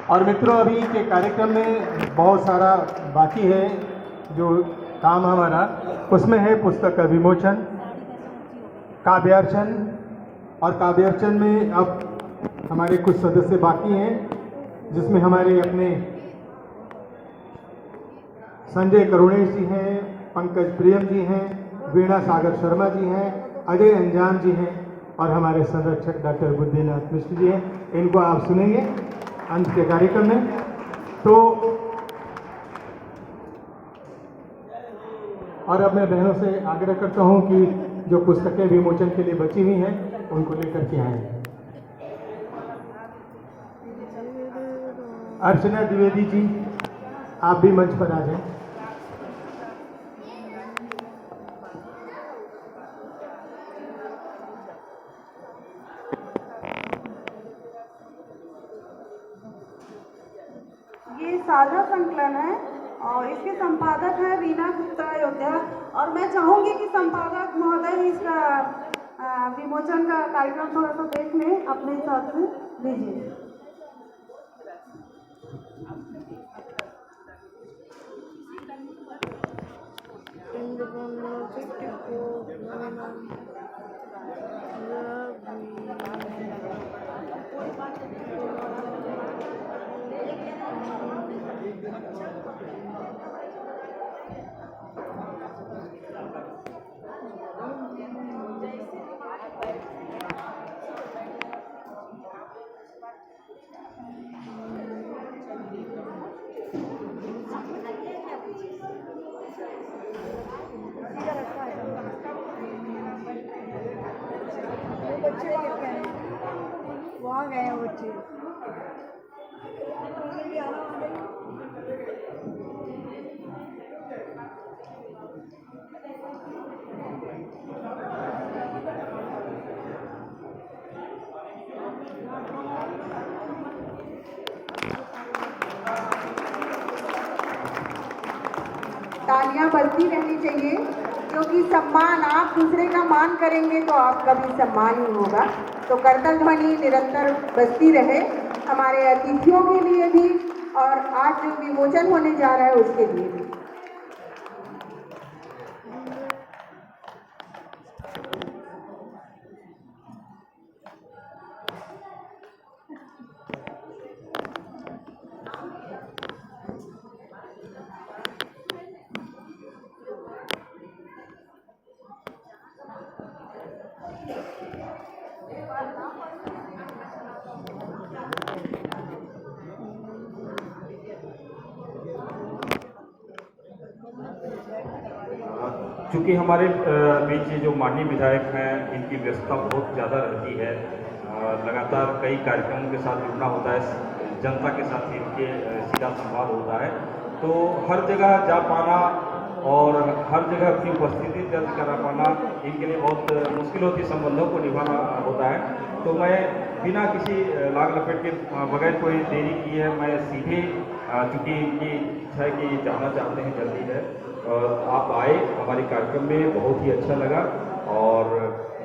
और मित्रों, अभी के कार्यक्रम में बहुत सारा बाकी है जो काम हमारा, उसमें है पुस्तक का विमोचन, काव्यार्चन, और काव्यार्चन में अब हमारे कुछ सदस्य बाकी हैं, जिसमें हमारे अपने संजय करुणेश जी हैं, पंकज प्रियम जी हैं, वीणा सागर शर्मा जी हैं, अजय अंजान जी हैं, और हमारे संरक्षक डॉक्टर बुद्धिनाथ मिश्र जी हैं। इनको आप सुनेंगे अंत के कार्यक्रम में। तो और अब मैं बहनों से आग्रह करता हूं कि जो पुस्तकें विमोचन के लिए बची हुई हैं उनको लेकर के आए। अर्चना द्विवेदी जी, आप भी मंच पर आ जाएं। ये साझा संकलन है और इसके संपादक हैं रीना गुप्ता अयोध्या, और मैं चाहूंगी कि संपादक महोदय इसका विमोचन का कार्यक्रम थोड़ा सा देख लें, अपने हिसाब से लीजिए। वहाँ गए हैं बच्चे। तालियां बजती रहनी चाहिए, क्योंकि सम्मान, आप दूसरे का मान करेंगे तो आपका भी सम्मान ही होगा। तो करतल ध्वनि निरंतर बजती रहे हमारे अतिथियों के लिए भी, और आज जो विमोचन होने जा रहा है उसके लिए भी। चूँकि हमारे बीच जो माननीय विधायक हैं, इनकी व्यस्तता बहुत ज़्यादा रहती है, लगातार कई कार्यक्रमों के साथ जुड़ना होता है, जनता के साथ इनके सीधा संवाद होता है, तो हर जगह जा पाना और हर जगह अपनी उपस्थिति दर्ज करा पाना इनके लिए बहुत मुश्किल होती है, संबंधों को निभाना होता है। तो मैं बिना किसी लाग लपेट के बगैर कोई देरी किए मैं सीधे, चूँकि इनकी इच्छा है कि जाना चाहते हैं जल्दी है, और आप आए हमारे कार्यक्रम में, बहुत ही अच्छा लगा, और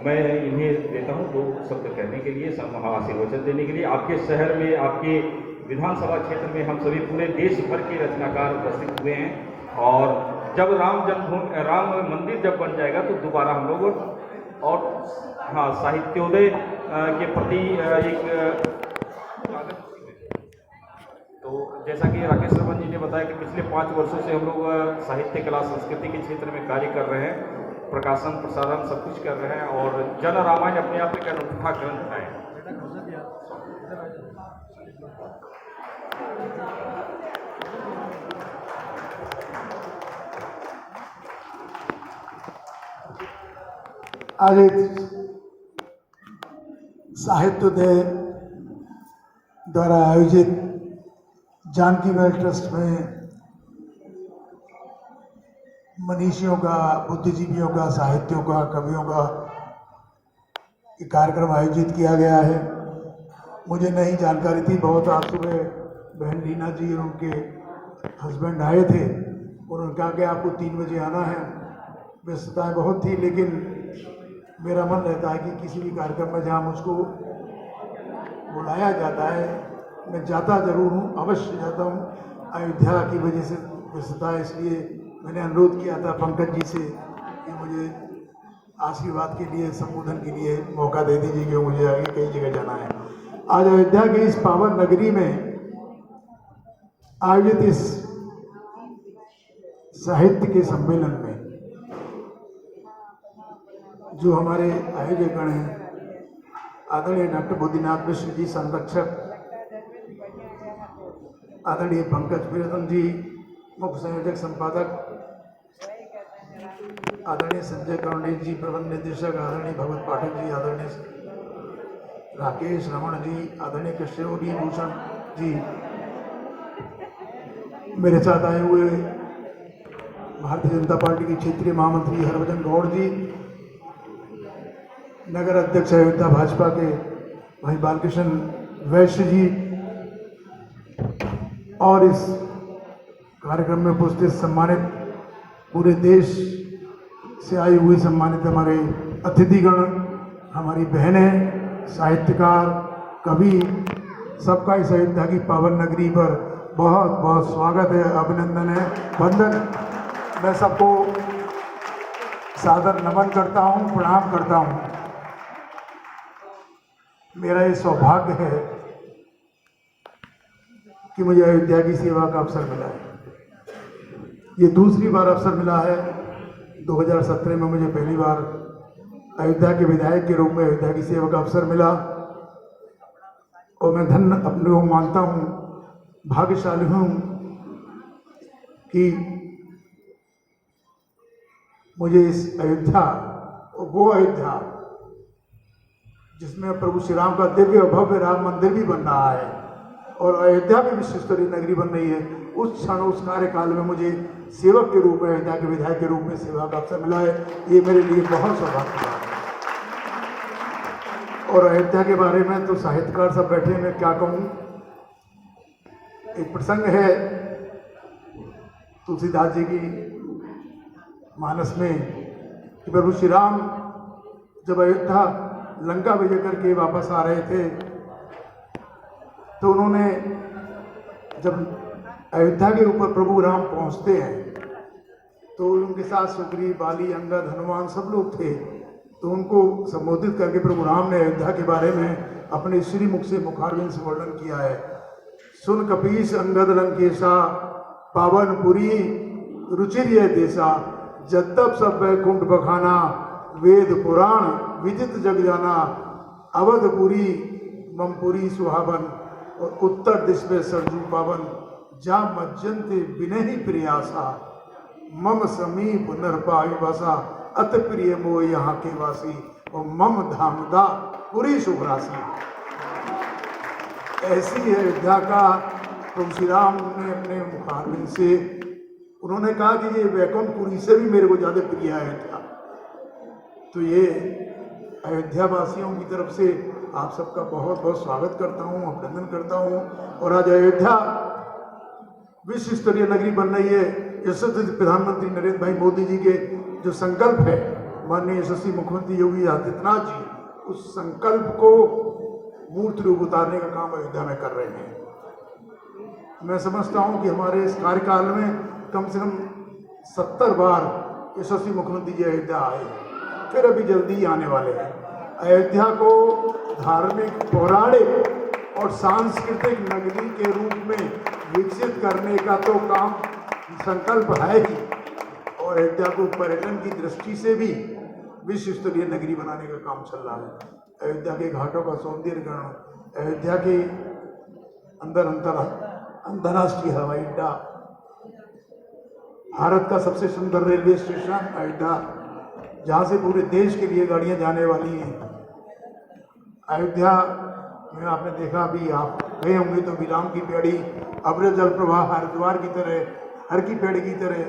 मैं इन्हें देता हूँ 2 शब्द कहने के लिए, आशीर्वचन देने के लिए। आपके शहर में, आपके विधानसभा क्षेत्र में हम सभी पूरे देश भर के रचनाकार उपस्थित हुए हैं, और जब राम मंदिर जब बन जाएगा तो दोबारा हम लोग, और हाँ, साहित्योदय के प्रति एक, तो जैसा कि राकेश रमन जी ने बताया कि पिछले 5 वर्षों से हम लोग साहित्य, कला, संस्कृति के क्षेत्र में कार्य कर रहे हैं, प्रकाशन, प्रसारण सब कुछ कर रहे हैं, और जन रामायण अपने आप में एक अनूठा ग्रंथ है। आज साहित्योदय द्वारा आयोजित जानकी वेल ट्रस्ट में मनीषियों का, बुद्धिजीवियों का, साहित्यों का, कवियों का एक कार्यक्रम आयोजित किया गया है। मुझे नहीं जानकारी थी, बहुत आज सुबह बहन रीना जी और उनके हस्बैंड आए थे, उन्होंने कहा कि आपको 3 बजे आना है। व्यस्तताएं बहुत थी, लेकिन मेरा मन रहता है कि किसी भी कार्यक्रम में जहाँ मुझको बुलाया जाता है मैं जाता ज़रूर हूँ, अवश्य जाता हूँ। अयोध्या की वजह से व्यस्तता है, इसलिए मैंने अनुरोध किया था पंकज जी से कि मुझे आशीर्वाद के लिए, संबोधन के लिए मौका दे दीजिए, कि मुझे आगे कई जगह जाना है। आज अयोध्या की इस पावन नगरी में आयोजित इस साहित्य के सम्मेलन में जो हमारे आयोजकगण हैं, आदरणीय डॉक्टर बुद्धिनाथ मिश्र जी संरक्षक, आदरणीय पंकज प्रियतम जी मुख्य संयोजक संपादक, आदरणीय संजय करुणेश जी प्रबंध निदेशक, आदरणीय भगवत पाठक जी, आदरणीय राकेश रमन जी, आदरणीय किशोरी भूषण जी, मेरे साथ आए हुए भारतीय जनता पार्टी के क्षेत्रीय महामंत्री हरभजन गौड़ जी, नगर अध्यक्ष अयोध्या भाजपा के भाई बालकृष्ण वैश्य जी, और इस कार्यक्रम में उपस्थित सम्मानित पूरे देश से आई हुई सम्मानित हमारे अतिथिगण, हमारी बहनें, साहित्यकार, कवि, सबका इस अयोध्या की पावन नगरी पर बहुत बहुत स्वागत है, अभिनंदन है, वंदन। मैं सबको सादर नमन करता हूँ, प्रणाम करता हूँ। मेरा ये सौभाग्य है कि मुझे अयोध्या की सेवा का अवसर मिला है। ये दूसरी बार अवसर मिला है। 2017 में मुझे पहली बार अयोध्या के विधायक के रूप में अयोध्या की सेवा का अवसर मिला, और मैं धन्य अपने को मानता हूँ, भाग्यशाली हूँ कि मुझे इस अयोध्या, वो अयोध्या जिसमें प्रभु श्री राम का दिव्य और भव्य राम मंदिर भी बन रहा है और अयोध्या भी विश्व स्तरीय नगरी बन रही है, उस क्षण, उस कार्यकाल में मुझे सेवक के रूप में, अयोध्या के विधायक के रूप में सेवा का अवसर मिला है। ये मेरे लिए बहुत सौभाग्य की बात है। और अयोध्या के बारे में तो साहित्यकार सब बैठे, मैं क्या कहूँ। एक प्रसंग है तुलसीदास जी की मानस में कि प्रभु श्री राम जब अयोध्या लंका विजय करके वापस आ रहे थे, तो उन्होंने, जब अयोध्या के ऊपर प्रभु राम पहुंचते हैं, तो उनके साथ सुग्रीव, बाली, अंगद, हनुमान सब लोग थे। तो उनको संबोधित करके प्रभु राम ने अयोध्या के बारे में अपने श्री मुख से मुखारविंद से वर्णन किया है। सुन कपीस अंगद लंकेशा, पावनपुरी रुचिर ये देशा, जद्दप सब वैकुंठ बखाना, वेद पुराण विदित जग जाना, अवधपुरी ममपुरी सुहावन, और उत्तर दिश में सरजू पावन, जा मज्जंते विनहि प्रियासा, मम समीप नरपायुवासा, अत प्रिय मोह यहाँ के वासी, और मम धामदा पुरी शुभरासी। ऐसी है अयोध्या का प्रभु श्री राम ने अपने मुखारविंद से उन्होंने कहा कि ये वैकुंठपुरी से भी मेरे को ज़्यादा प्रिय है अयोध्या। तो ये अयोध्या वासियों की तरफ से आप सबका बहुत बहुत स्वागत करता हूँ, अभिनंदन करता हूँ। और आज अयोध्या विश्व स्तरीय नगरी बन रही है। यशस्वी प्रधानमंत्री नरेंद्र भाई मोदी जी के जो संकल्प है, माननीय यशस्वी मुख्यमंत्री योगी आदित्यनाथ जी, उस संकल्प को मूर्त रूप उतारने का काम अयोध्या में कर रहे हैं। मैं समझता हूँ कि हमारे इस कार्यकाल में कम से कम 70 बार यशस्वी मुख्यमंत्री जी अयोध्या आए, फिर अभी जल्दी ही आने वाले हैं। अयोध्या को धार्मिक, पौराणिक और सांस्कृतिक नगरी के रूप में विकसित करने का तो काम, संकल्प है ही, और अयोध्या को पर्यटन की दृष्टि से भी विश्व स्तरीय नगरी बनाने का काम चल रहा है। अयोध्या के घाटों का सौंदर्यीकरण, अयोध्या के अंदर अंतर्राष्ट्रीय हवाई अड्डा, भारत का सबसे सुंदर रेलवे स्टेशन अयोध्या, जहाँ से पूरे देश के लिए गाड़ियाँ जाने वाली हैं। अयोध्या में आपने देखा, भी आप गए होंगे तो विराम की पेड़ी, अभ्र जल प्रवाह हरिद्वार की तरह, हर की पेड़ी की तरह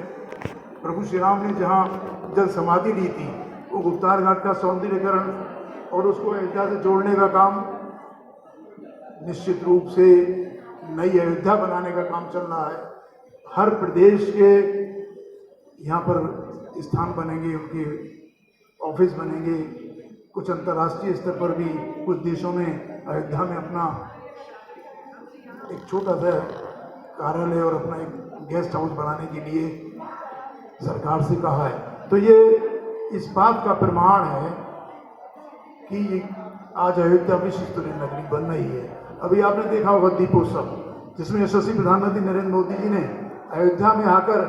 प्रभु श्री राम ने जहाँ जल समाधि ली थी, वो गुप्तार घाट का सौंदर्यीकरण और उसको अयोध्या से जोड़ने का काम, निश्चित रूप से नई अयोध्या बनाने का काम चल रहा है। हर प्रदेश के यहाँ पर स्थान बनेंगे, उनके ऑफिस बनेंगे, कुछ अंतर्राष्ट्रीय स्तर पर भी कुछ देशों में अयोध्या में अपना एक छोटा सा कार्यालय और अपना एक गेस्ट हाउस बनाने के लिए सरकार से कहा है। तो ये इस बात का प्रमाण है कि आज अयोध्या विश्व स्तरीय नगरी बन रही है। अभी आपने देखा होगा दीपोत्सव, जिसमें यशस्वी प्रधानमंत्री नरेंद्र मोदी जी ने अयोध्या में आकर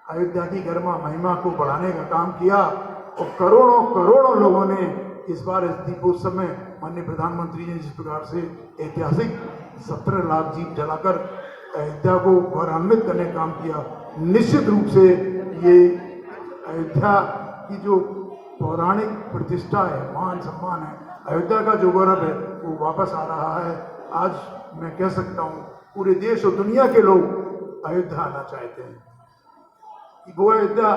अयोध्या की गरिमा महिमा को बढ़ाने का काम किया और करोड़ों करोड़ों लोगों ने इस बार इस दीपोत्सव में माननीय प्रधानमंत्री ने जिस प्रकार से ऐतिहासिक 17 लाख दीप जलाकर अयोध्या को गौरवान्वित करने का काम किया, निश्चित रूप से ये अयोध्या की जो पौराणिक प्रतिष्ठा है, मान सम्मान है, अयोध्या का जो गौरव है वो वापस आ रहा है। आज मैं कह सकता हूँ पूरे देश और दुनिया के लोग अयोध्या आना चाहते हैं। वो अयोध्या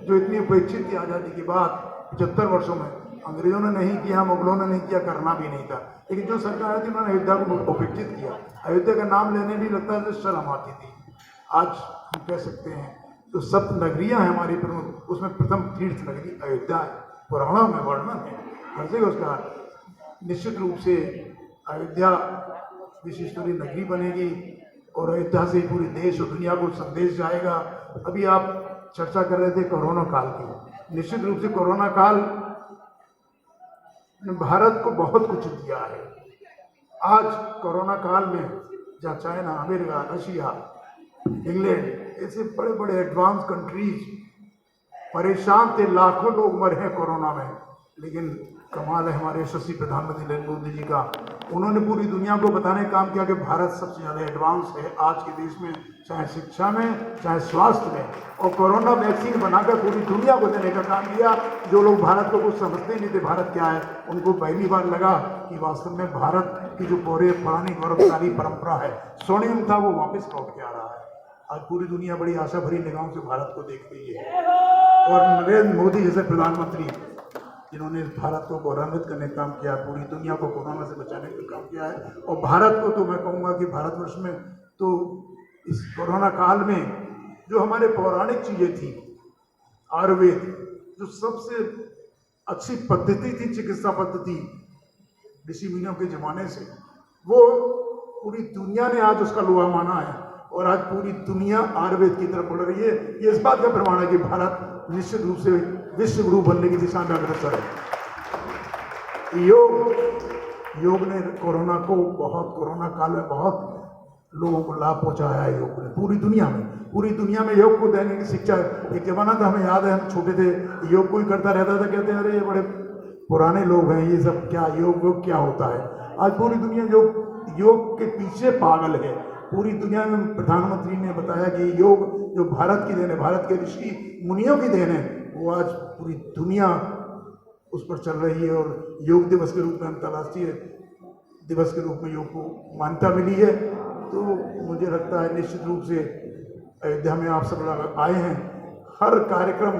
जो इतनी उपेक्षित थी आज़ादी के बाद 75 वर्षों में, अंग्रेजों ने नहीं किया, मुगलों ने नहीं किया, करना भी नहीं था, लेकिन जो सरकार थी उन्होंने अयोध्या को उपेक्षित किया। अयोध्या का नाम लेने भी लगता है शर्म आती थी। आज हम कह सकते हैं तो सप्त नगरियाँ हैं हमारी प्रमुख, उसमें प्रथम तीर्थ नगरी अयोध्या है। पुराणों में वर्णन है हर जगह उसका। निश्चित रूप से अयोध्या विश्व स्तरीय नगरी बनेगी और अयोध्या से पूरे देश और दुनिया को संदेश जाएगा। अभी आप चर्चा कर रहे थे कोरोना काल की। निश्चित रूप से कोरोना काल ने भारत को बहुत कुछ दिया है। आज कोरोना काल में जहाँ चाइना, अमेरिका, रशिया, इंग्लैंड ऐसे बड़े बड़े एडवांस कंट्रीज परेशान थे, लाखों लोग मरे हैं कोरोना में, लेकिन कमाल है हमारे यशस्वी प्रधानमंत्री नरेंद्र मोदी जी का। उन्होंने पूरी दुनिया को बताने का काम किया कि भारत सबसे ज़्यादा एडवांस है आज के देश में, चाहे शिक्षा में, चाहे स्वास्थ्य में, और कोरोना वैक्सीन बनाकर पूरी दुनिया को देने का काम किया। जो लोग भारत को कुछ समझते नहीं थे भारत क्या है, उनको पहली बार लगा कि वास्तव में भारत की जो पुरानी गौरवशाली परंपरा है, स्वर्णिम था, वो वापस लौट के आ रहा है। आज पूरी दुनिया बड़ी आशा भरी निगाहों से भारत को देख रही है और नरेंद्र मोदी जैसे प्रधानमंत्री जिन्होंने भारत को गौरवान्वित करने का काम किया, पूरी दुनिया को कोरोना से बचाने का काम किया है। और भारत को तो मैं कहूँगा कि भारतवर्ष में तो इस कोरोना काल में जो हमारे पौराणिक चीज़ें थी, आयुर्वेद जो सबसे अच्छी पद्धति थी, चिकित्सा पद्धति ऋषि मुनियों के ज़माने से, वो पूरी दुनिया ने आज उसका लोहा माना है और आज पूरी दुनिया आयुर्वेद की तरफ बढ़ रही है। ये इस बात का प्रमाण है कि भारत निश्चित रूप से विश्व गुरु बनने की दिशा में अग्रसर है। योग ने कोरोना काल में बहुत लोगों को लाभ पहुंचाया है। योग ने पूरी दुनिया में योग को देने की शिक्षा। एक जमाना था, हमें याद है, हम छोटे थे, योग कोई करता रहता था, कहते हैं अरे ये बड़े पुराने लोग हैं, ये सब क्या योग क्या होता है। आज पूरी दुनिया योग के पीछे पागल है। पूरी दुनिया में प्रधानमंत्री ने बताया कि योग जो भारत की देन है, भारत के ऋषि मुनियों की देन है, वो आज पूरी दुनिया उस पर चल रही है। और योग दिवस के रूप में, अंतर्राष्ट्रीय दिवस के रूप में योग को मान्यता मिली है। तो मुझे लगता है निश्चित रूप से अयोध्या में आप सब लोग आए हैं, हर कार्यक्रम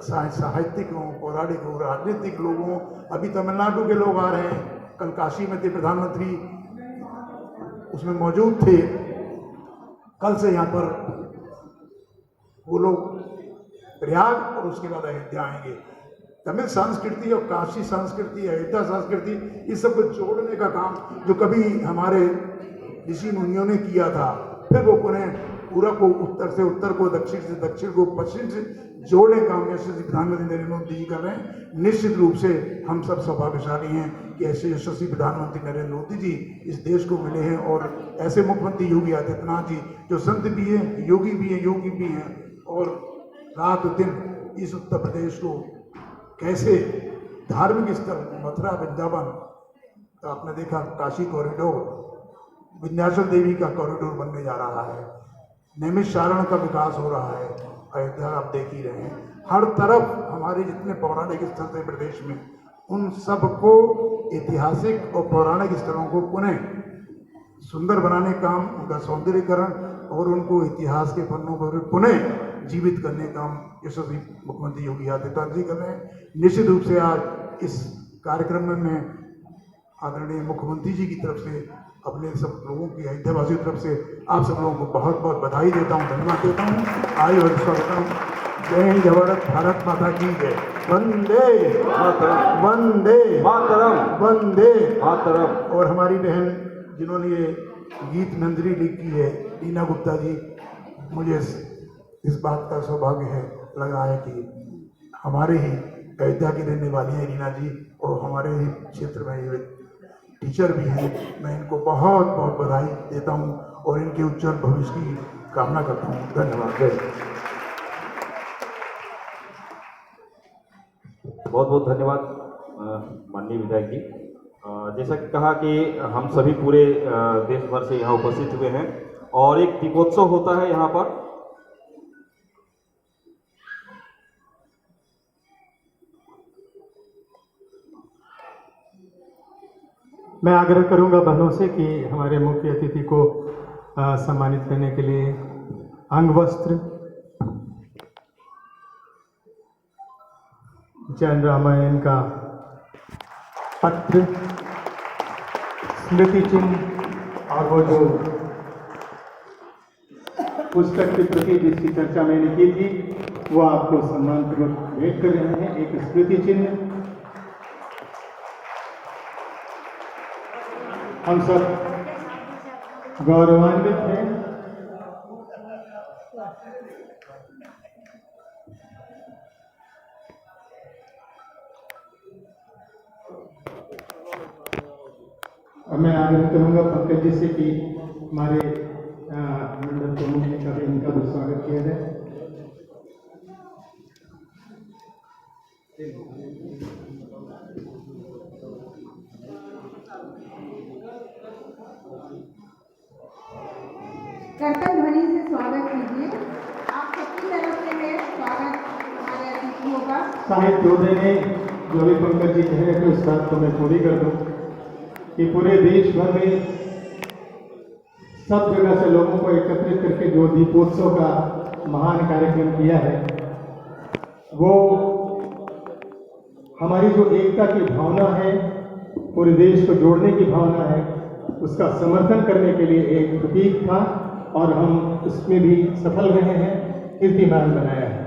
साहित्यिक हो, पौराणिक हो, राजनीतिक लोग हों, अभी तमिलनाडु के लोग आ रहे हैं, कल काशी में थे प्रधानमंत्री, उसमें मौजूद थे, कल से यहाँ पर वो लोग प्रयाग और उसके बाद अयोध्या आएंगे। तमिल संस्कृति और काशी संस्कृति, अयोध्या संस्कृति, इस सब को जोड़ने का काम जो कभी हमारे ऋषि मुनियों ने किया था, फिर वो पुनः पूरब को उत्तर से उत्तर को, दक्षिण से दक्षिण को, पश्चिम से जोड़ने का हम यशस्वी प्रधानमंत्री नरेंद्र मोदी जी कर रहे हैं। निश्चित रूप से हम सब सौभाग्यशाली हैं कि ऐसे यशस्वी प्रधानमंत्री नरेंद्र मोदी जी इस देश को मिले हैं और ऐसे मुख्यमंत्री योगी आदित्यनाथ जी जो संत भी हैं, योगी भी हैं, योगी भी हैं, और रात दिन इस उत्तर प्रदेश को कैसे धार्मिक स्थल मथुरा, वृंदावन, तो आपने देखा काशी कॉरिडोर, विंध्याचल देवी का कॉरिडोर बनने जा रहा है, नैमिषारण्य का विकास हो रहा है, अयोध्या आप देख ही रहे हैं। हर तरफ हमारे जितने पौराणिक स्थल थे प्रदेश में, उन सब को ऐतिहासिक और पौराणिक स्थलों को पुनः सुंदर बनाने का काम, उनका सौंदर्यीकरण और उनको इतिहास के पन्नों पर पुनः जीवित करने का काम यशस्वी मुख्यमंत्री योगी आदित्यनाथ जी कर रहे हैं। निश्चित रूप से आज इस कार्यक्रम में मैं आदरणीय मुख्यमंत्री जी की तरफ से, अपने सब लोगों की, अयोध्यावासियों की तरफ से आप सब लोगों को बहुत बहुत बधाई देता हूँ, धन्यवाद देता हूँ। आयु और स्वागतम। जय हिंद, भारत माता की जय। वंदे मातरम, वंदे मातरम, वंदे मातरम। और हमारी बहन जिन्होंने ये गीत नंदरी लिखी है, रीना गुप्ता जी, मुझे इस बात का सौभाग्य है लगा है कि हमारे ही अयोध्या की रहने वाली हैं रीना जी, और हमारे ही क्षेत्र में ये टीचर भी हैं। मैं इनको बहुत बहुत बधाई देता हूँ और इनके उज्जवल भविष्य की कामना करता हूँ। धन्यवाद। जय हिंद। बहुत बहुत धन्यवाद माननीय विधायक जी। जैसा कि कहा कि हम सभी पूरे देश भर से यहाँ उपस्थित हुए हैं और एक दीपोत्सव होता है यहाँ पर। मैं आग्रह करूंगा बहनों से कि हमारे मुख्य अतिथि को सम्मानित करने के लिए अंगवस्त्र, जैन रामायण का पत्र, स्मृति चिन्ह और वो जो पुस्तक के प्रति जिसकी चर्चा मैंने की थी वो आपको सम्मानपूर्वक भेंट कर रहे हैं। एक स्मृति चिन्ह हम सब गौरवान्वित हैं। और मैं आग्रह करूंगा पंकज जी से कि हमारे मंडल प्रमुख ने कभी इनका भी स्वागत किया जाए। करतल ध्वनि से स्वागत कीजिए। आप सबकी तरफ से है स्वागत हमारे अतिथियों का। साहित्य जोड़े ने जो भी पंकज जी कह रहे थे उस बात को मैं पूरी कर दूं कि पूरे देश भर में सब जगह से लोगों को एकत्रित करके जो दीपोत्सव का महान कार्यक्रम किया है वो हमारी जो एकता की भावना है, पूरे देश को जोड़ने की भावना है, उसका समर्थन करने के लिए एक प्रतीक था और हम उसमें भी सफल रहे हैं, कीर्तिमान बनाया है।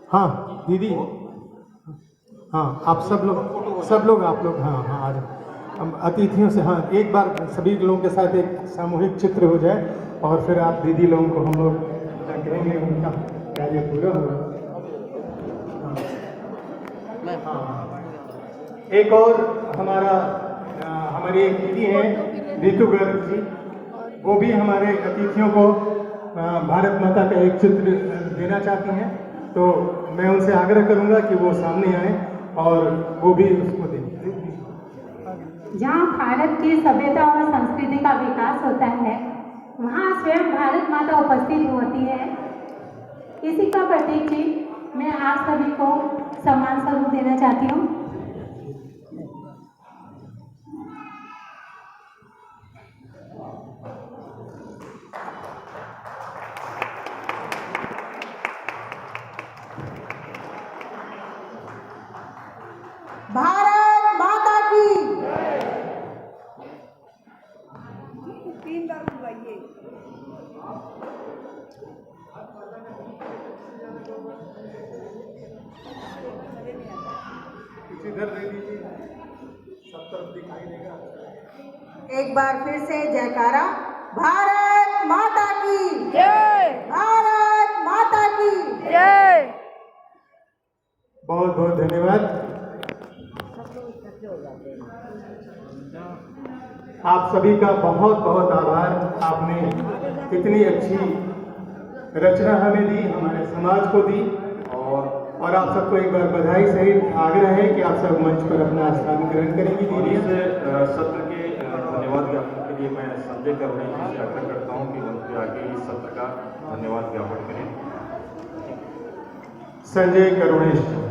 हाँ दीदी, हाँ आप सब लोग आप लोग हाँ हाँ आ जाओ। हम अतिथियों से हाँ एक बार सभी लोगों के साथ एक सामूहिक चित्र हो जाए और फिर आप दीदी लोगों को हम लोग कहेंगे उनका कार्य पूरा होगा। एक और हमारी एक दीदी हैं ऋतु गर्ग जी, वो भी हमारे अतिथियों को भारत माता का एक चित्र देना चाहती हैं, तो मैं उनसे आग्रह करूंगा कि वो सामने आए और वो भी उसको दें। जहाँ भारत की सभ्यता और संस्कृति का विकास होता है वहाँ स्वयं भारत माता उपस्थित होती है। इसी का प्रतीक जी मैं आप सभी को सम्मान स्वरूप देना चाहती हूँ। भारत माता की तीन बार बुलवाइए। एक बार फिर से जयकारा, भारत माता की जय, भारत माता की जय। बहुत बहुत धन्यवाद। आप सभी का बहुत बहुत आभार। आपने इतनी अच्छी रचना हमें दी, हमारे समाज को दी, और आप सबको एक बार बधाई सहित आग्रह है कि आप सब मंच पर अपना स्थान ग्रहण करेंगी। दीदी सत्र के धन्यवाद ज्ञापन के लिए मैं संजय करुणे जी से आग्रह करता हूँ कि मंच पे आके इस सत्र का धन्यवाद ज्ञापन करें। संजय करुणेश।